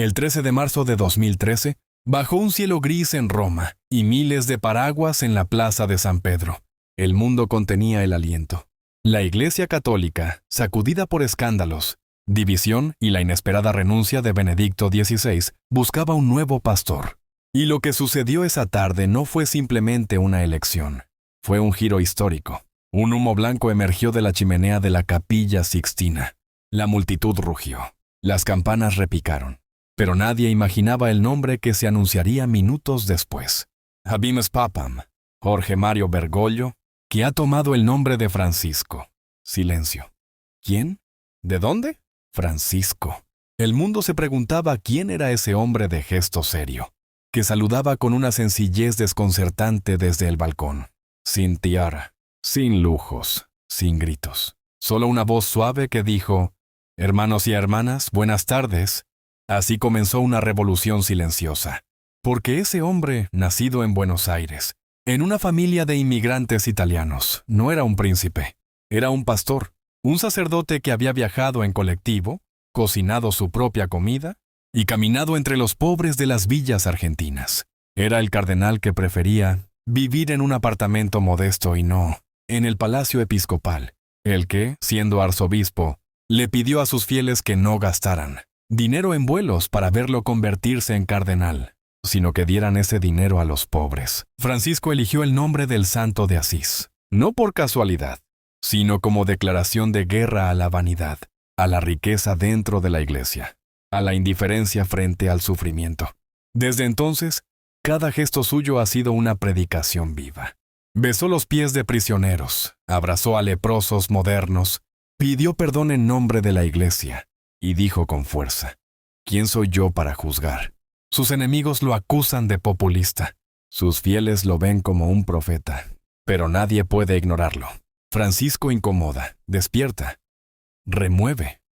El 13 de marzo de 2013, bajó un cielo gris en Roma y miles de paraguas en la plaza de San Pedro. El mundo contenía el aliento. La Iglesia Católica, sacudida por escándalos, división y la inesperada renuncia de Benedicto XVI, buscaba un nuevo pastor. Y lo que sucedió esa tarde no fue simplemente una elección. Fue un giro histórico. Un humo blanco emergió de la chimenea de la Capilla Sixtina. La multitud rugió. Las campanas repicaron. Pero nadie imaginaba el nombre que se anunciaría minutos después. Habemus Papam, Jorge Mario Bergoglio, que ha tomado el nombre de Francisco. Silencio. ¿Quién? ¿De dónde? Francisco. El mundo se preguntaba quién era ese hombre de gesto serio, que saludaba con una sencillez desconcertante desde el balcón. Sin tiara, sin lujos, sin gritos. Solo una voz suave que dijo: «Hermanos y hermanas, buenas tardes». Así comenzó una revolución silenciosa. Porque ese hombre, nacido en Buenos Aires, en una familia de inmigrantes italianos, no era un príncipe. Era un pastor, un sacerdote que había viajado en colectivo, cocinado su propia comida y caminado entre los pobres de las villas argentinas. Era el cardenal que prefería vivir en un apartamento modesto y no en el palacio episcopal. El que, siendo arzobispo, le pidió a sus fieles que no gastaran dinero en vuelos para verlo convertirse en cardenal, sino que dieran ese dinero a los pobres. Francisco eligió el nombre del santo de Asís, no por casualidad, sino como declaración de guerra a la vanidad, a la riqueza dentro de la iglesia, a la indiferencia frente al sufrimiento. Desde entonces, cada gesto suyo ha sido una predicación viva. Besó los pies de prisioneros, abrazó a leprosos modernos, pidió perdón en nombre de la iglesia y dijo con fuerza: ¿quién soy yo para juzgar? Sus enemigos lo acusan de populista. Sus fieles lo ven como un profeta, pero nadie puede ignorarlo. Francisco incomoda, despierta, remueve,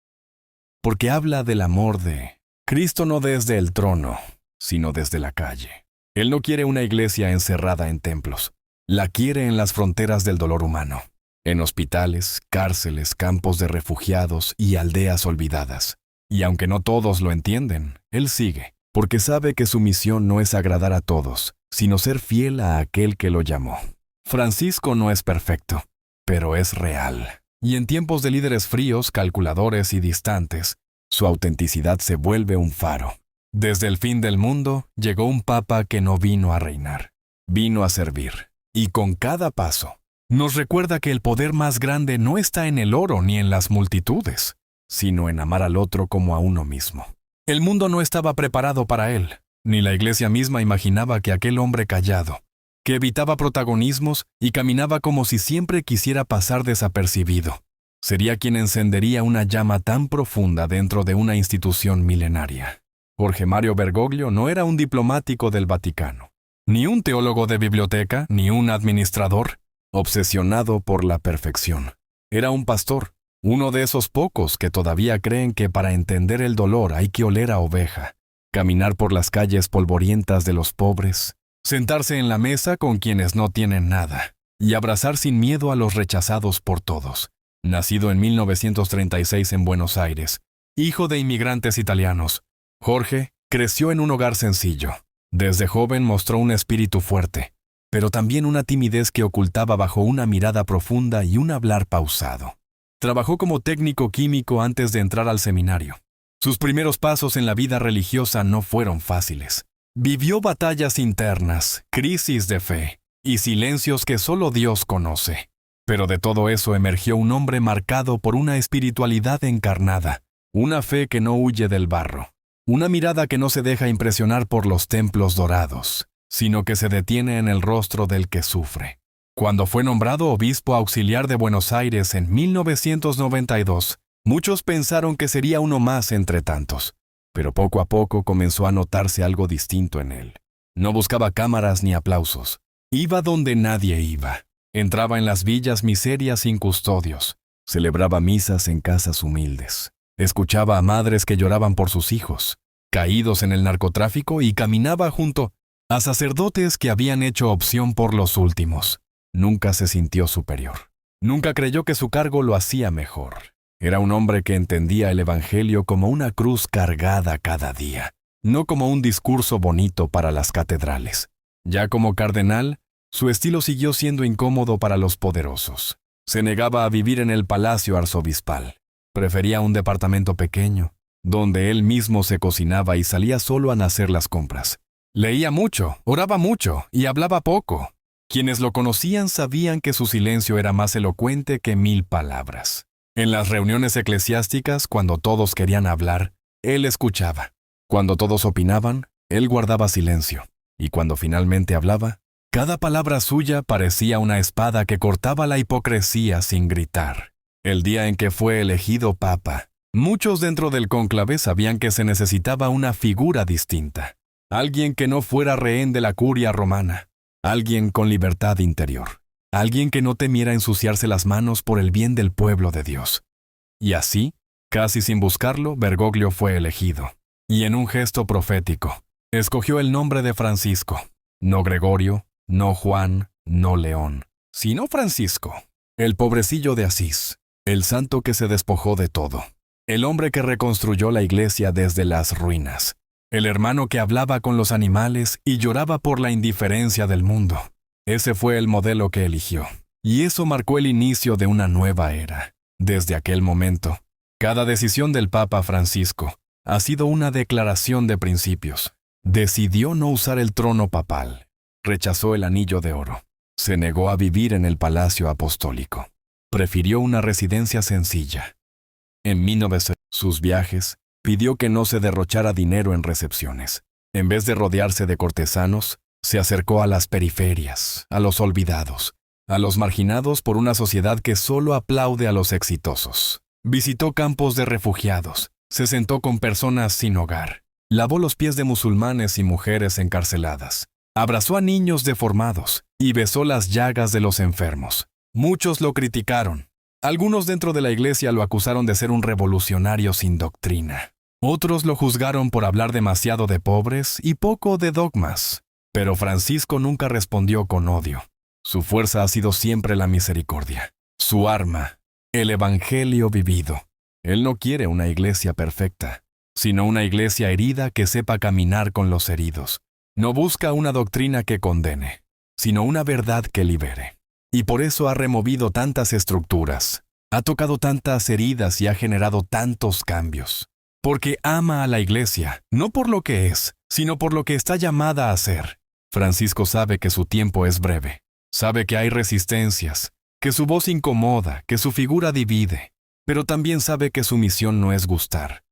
porque habla del amor de Cristo no desde el trono, sino desde la calle. Él no quiere una iglesia encerrada en templos. La quiere en las fronteras del dolor humano, en hospitales, cárceles, campos de refugiados y aldeas olvidadas. Y aunque no todos lo entienden, él sigue, porque sabe que su misión no es agradar a todos, sino ser fiel a aquel que lo llamó. Francisco no es perfecto, pero es real. Y en tiempos de líderes fríos, calculadores y distantes, su autenticidad se vuelve un faro. Desde el fin del mundo, llegó un papa que no vino a reinar, vino a servir. Y con cada paso, nos recuerda que el poder más grande no está en el oro ni en las multitudes, sino en amar al otro como a uno mismo. El mundo no estaba preparado para él, ni la iglesia misma imaginaba que aquel hombre callado, que evitaba protagonismos y caminaba como si siempre quisiera pasar desapercibido, sería quien encendería una llama tan profunda dentro de una institución milenaria. Jorge Mario Bergoglio no era un diplomático del Vaticano, ni un teólogo de biblioteca, ni un administrador obsesionado por la perfección. Era un pastor, uno de esos pocos que todavía creen que para entender el dolor hay que oler a oveja, caminar por las calles polvorientas de los pobres, sentarse en la mesa con quienes no tienen nada y abrazar sin miedo a los rechazados por todos. Nacido en 1936 en Buenos Aires, hijo de inmigrantes italianos, Jorge creció en un hogar sencillo. Desde joven mostró un espíritu fuerte, pero también una timidez que ocultaba bajo una mirada profunda y un hablar pausado. Trabajó como técnico químico antes de entrar al seminario. Sus primeros pasos en la vida religiosa no fueron fáciles. Vivió batallas internas, crisis de fe y silencios que solo Dios conoce. Pero de todo eso emergió un hombre marcado por una espiritualidad encarnada, una fe que no huye del barro. Una mirada que no se deja impresionar por los templos dorados, sino que se detiene en el rostro del que sufre. Cuando fue nombrado obispo auxiliar de Buenos Aires en 1992, muchos pensaron que sería uno más entre tantos, pero poco a poco comenzó a notarse algo distinto en él. No buscaba cámaras ni aplausos. Iba donde nadie iba. Entraba en las villas miserias sin custodios. Celebraba misas en casas humildes. Escuchaba a madres que lloraban por sus hijos, caídos en el narcotráfico, y caminaba junto a sacerdotes que habían hecho opción por los últimos. Nunca se sintió superior. Nunca creyó que su cargo lo hacía mejor. Era un hombre que entendía el Evangelio como una cruz cargada cada día. no como un discurso bonito para las catedrales. Ya como cardenal, su estilo siguió siendo incómodo para los poderosos. Se negaba a vivir en el palacio arzobispal. Prefería un departamento pequeño, donde él mismo se cocinaba y salía solo a hacer las compras. Leía mucho, oraba mucho y hablaba poco. Quienes lo conocían sabían que su silencio era más elocuente que 1000 palabras. En las reuniones eclesiásticas, cuando todos querían hablar, él escuchaba. Cuando todos opinaban, él guardaba silencio. Y cuando finalmente hablaba, cada palabra suya parecía una espada que cortaba la hipocresía sin gritar. El día en que fue elegido papa, muchos dentro del cónclave sabían que se necesitaba una figura distinta. Alguien que no fuera rehén de la curia romana. Alguien con libertad interior. Alguien que no temiera ensuciarse las manos por el bien del pueblo de Dios. Y así, casi sin buscarlo, Bergoglio fue elegido. Y en un gesto profético, escogió el nombre de Francisco. No Gregorio, no Juan, no León, sino Francisco. El pobrecillo de Asís. El santo que se despojó de todo. El hombre que reconstruyó la iglesia desde las ruinas. El hermano que hablaba con los animales y lloraba por la indiferencia del mundo. Ese fue el modelo que eligió. Y eso marcó el inicio de una nueva era. Desde aquel momento, cada decisión del Papa Francisco ha sido una declaración de principios. Decidió no usar el trono papal. Rechazó el anillo de oro. Se negó a vivir en el palacio apostólico. Prefirió una residencia sencilla. En 1900, sus viajes, pidió que no se derrochara dinero en recepciones. En vez de rodearse de cortesanos, se acercó a las periferias, a los olvidados, a los marginados por una sociedad que solo aplaude a los exitosos. Visitó campos de refugiados, se sentó con personas sin hogar, lavó los pies de musulmanes y mujeres encarceladas, abrazó a niños deformados y besó las llagas de los enfermos. Muchos lo criticaron. Algunos dentro de la iglesia lo acusaron de ser un revolucionario sin doctrina. Otros lo juzgaron por hablar demasiado de pobres y poco de dogmas. Pero Francisco nunca respondió con odio. Su fuerza ha sido siempre la misericordia. Su arma, el evangelio vivido. Él no quiere una iglesia perfecta, sino una iglesia herida que sepa caminar con los heridos. No busca una doctrina que condene, sino una verdad que libere. Y por eso ha removido tantas estructuras, ha tocado tantas heridas y ha generado tantos cambios. Porque ama a la iglesia, no por lo que es, sino por lo que está llamada a ser. Francisco sabe que su tiempo es breve, sabe que hay resistencias, que su voz incomoda, que su figura divide, pero también sabe que su misión no es gustar,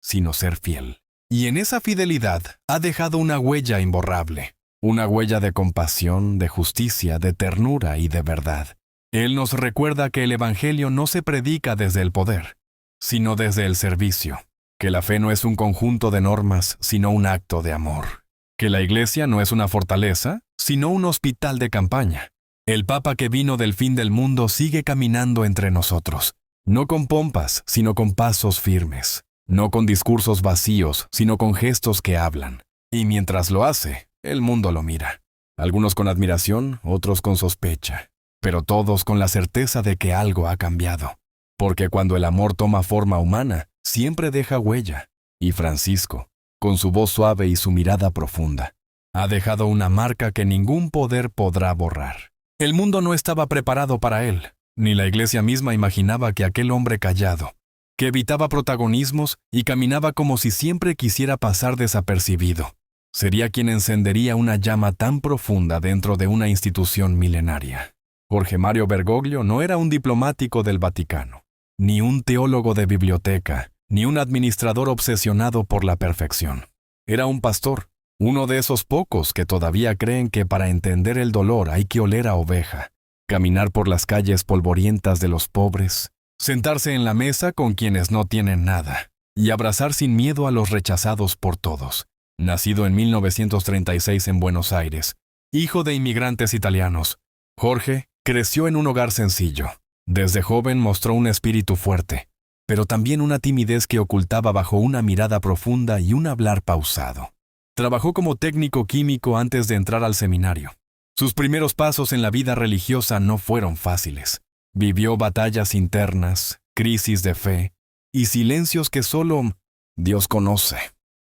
sino ser fiel. Y en esa fidelidad ha dejado una huella imborrable, una huella de compasión, de justicia, de ternura y de verdad. Él nos recuerda que el evangelio no se predica desde el poder, sino desde el servicio. Que la fe no es un conjunto de normas, sino un acto de amor. Que la iglesia no es una fortaleza, sino un hospital de campaña. El Papa que vino del fin del mundo sigue caminando entre nosotros, no con pompas, sino con pasos firmes, no con discursos vacíos, sino con gestos que hablan. Y mientras lo hace, el mundo lo mira. Algunos con admiración, otros con sospecha, pero todos con la certeza de que algo ha cambiado. Porque cuando el amor toma forma humana, siempre deja huella, y Francisco, con su voz suave y su mirada profunda, ha dejado una marca que ningún poder podrá borrar. El mundo no estaba preparado para él, ni la iglesia misma imaginaba que aquel hombre callado, que evitaba protagonismos y caminaba como si siempre quisiera pasar desapercibido, sería quien encendería una llama tan profunda dentro de una institución milenaria. Jorge Mario Bergoglio no era un diplomático del Vaticano, ni un teólogo de biblioteca, ni un administrador obsesionado por la perfección. Era un pastor, uno de esos pocos que todavía creen que para entender el dolor hay que oler a oveja, caminar por las calles polvorientas de los pobres, sentarse en la mesa con quienes no tienen nada, y abrazar sin miedo a los rechazados por todos. Nacido en 1936 en Buenos Aires, hijo de inmigrantes italianos, Jorge creció en un hogar sencillo. Desde joven mostró un espíritu fuerte, pero también una timidez que ocultaba bajo una mirada profunda y un hablar pausado. Trabajó como técnico químico antes de entrar al seminario. Sus primeros pasos en la vida religiosa no fueron fáciles. Vivió batallas internas, crisis de fe y silencios que solo Dios conoce.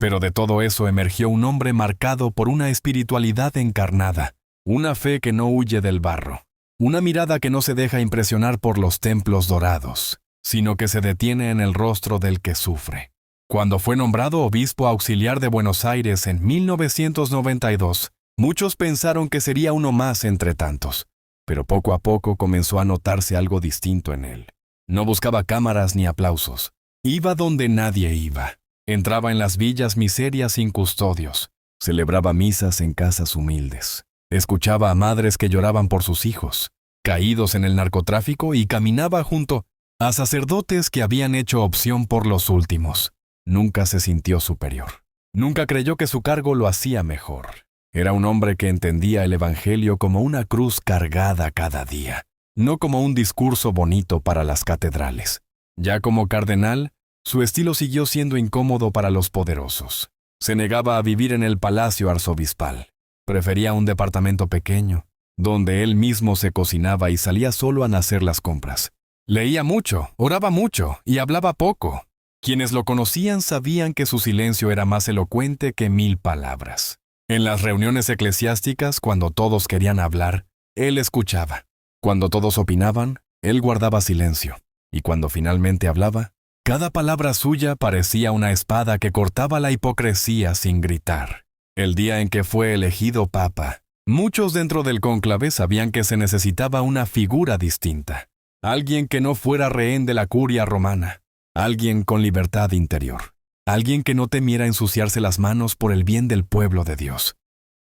Pero de todo eso emergió un hombre marcado por una espiritualidad encarnada, una fe que no huye del barro, una mirada que no se deja impresionar por los templos dorados, sino que se detiene en el rostro del que sufre. Cuando fue nombrado obispo auxiliar de Buenos Aires en 1992, muchos pensaron que sería uno más entre tantos, pero poco a poco comenzó a notarse algo distinto en él. No buscaba cámaras ni aplausos. Iba donde nadie iba. Entraba en las villas miserias sin custodios. Celebraba misas en casas humildes. Escuchaba a madres que lloraban por sus hijos, caídos en el narcotráfico, y caminaba junto a sacerdotes que habían hecho opción por los últimos. Nunca se sintió superior. Nunca creyó que su cargo lo hacía mejor. Era un hombre que entendía el Evangelio como una cruz cargada cada día, no como un discurso bonito para las catedrales. Ya como cardenal, su estilo siguió siendo incómodo para los poderosos. Se negaba a vivir en el palacio arzobispal. Prefería un departamento pequeño, donde él mismo se cocinaba y salía solo a hacer las compras. Leía mucho, oraba mucho y hablaba poco. Quienes lo conocían sabían que su silencio era más elocuente que 1000 palabras. En las reuniones eclesiásticas, cuando todos querían hablar, él escuchaba. Cuando todos opinaban, él guardaba silencio. Y cuando finalmente hablaba, cada palabra suya parecía una espada que cortaba la hipocresía sin gritar. El día en que fue elegido papa, muchos dentro del cónclave sabían que se necesitaba una figura distinta. Alguien que no fuera rehén de la curia romana. Alguien con libertad interior. Alguien que no temiera ensuciarse las manos por el bien del pueblo de Dios.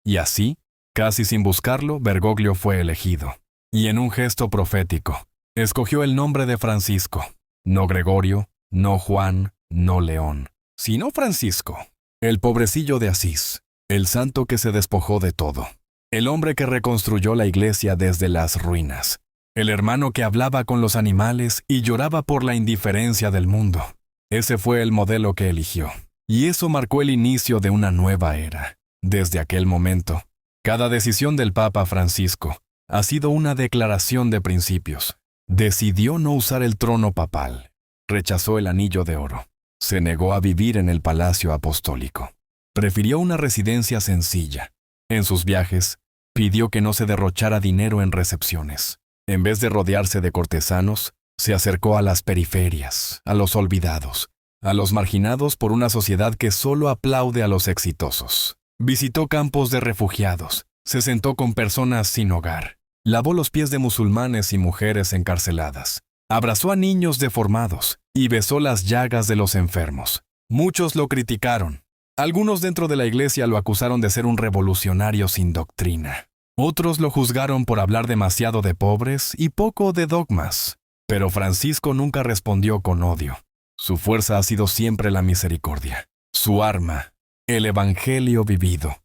Y así, casi sin buscarlo, Bergoglio fue elegido. Y en un gesto profético, escogió el nombre de Francisco. No Gregorio, no Juan, no León, sino Francisco. El pobrecillo de Asís. El santo que se despojó de todo. El hombre que reconstruyó la iglesia desde las ruinas. El hermano que hablaba con los animales y lloraba por la indiferencia del mundo. Ese fue el modelo que eligió. Y eso marcó el inicio de una nueva era. Desde aquel momento, cada decisión del Papa Francisco ha sido una declaración de principios. Decidió no usar el trono papal. Rechazó el anillo de oro. Se negó a vivir en el palacio apostólico. Prefirió una residencia sencilla. En sus viajes, pidió que no se derrochara dinero en recepciones. En vez de rodearse de cortesanos, se acercó a las periferias, a los olvidados, a los marginados por una sociedad que solo aplaude a los exitosos. Visitó campos de refugiados, se sentó con personas sin hogar, lavó los pies de musulmanes y mujeres encarceladas, abrazó a niños deformados y besó las llagas de los enfermos. Muchos lo criticaron. Algunos dentro de la iglesia lo acusaron de ser un revolucionario sin doctrina. Otros lo juzgaron por hablar demasiado de pobres y poco de dogmas. Pero Francisco nunca respondió con odio. Su fuerza ha sido siempre la misericordia. Su arma, el evangelio vivido.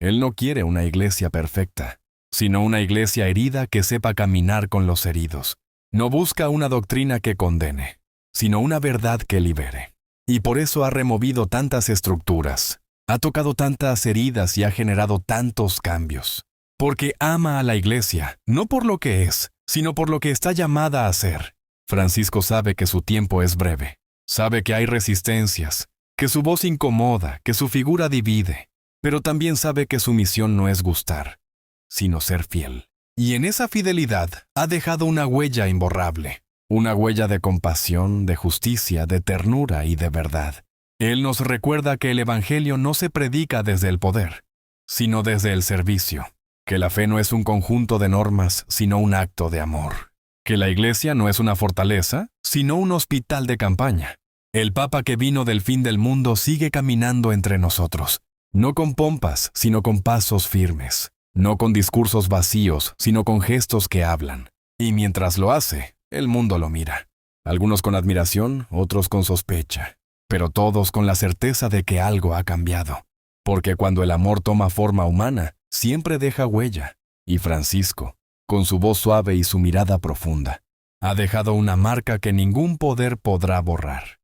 Él no quiere una iglesia perfecta, sino una iglesia herida que sepa caminar con los heridos. No busca una doctrina que condene, sino una verdad que libere. Y por eso ha removido tantas estructuras, ha tocado tantas heridas y ha generado tantos cambios. Porque ama a la iglesia, no por lo que es, sino por lo que está llamada a ser. Francisco sabe que su tiempo es breve. Sabe que hay resistencias, que su voz incomoda, que su figura divide. Pero también sabe que su misión no es gustar, sino ser fiel. Y en esa fidelidad ha dejado una huella imborrable. Una huella de compasión, de justicia, de ternura y de verdad. Él nos recuerda que el evangelio no se predica desde el poder, sino desde el servicio. Que la fe no es un conjunto de normas, sino un acto de amor. Que la iglesia no es una fortaleza, sino un hospital de campaña. El Papa que vino del fin del mundo sigue caminando entre nosotros, no con pompas, sino con pasos firmes, no con discursos vacíos, sino con gestos que hablan. Y mientras lo hace, el mundo lo mira. Algunos con admiración, otros con sospecha, pero todos con la certeza de que algo ha cambiado. Porque cuando el amor toma forma humana, siempre deja huella. Y Francisco, con su voz suave y su mirada profunda, ha dejado una marca que ningún poder podrá borrar.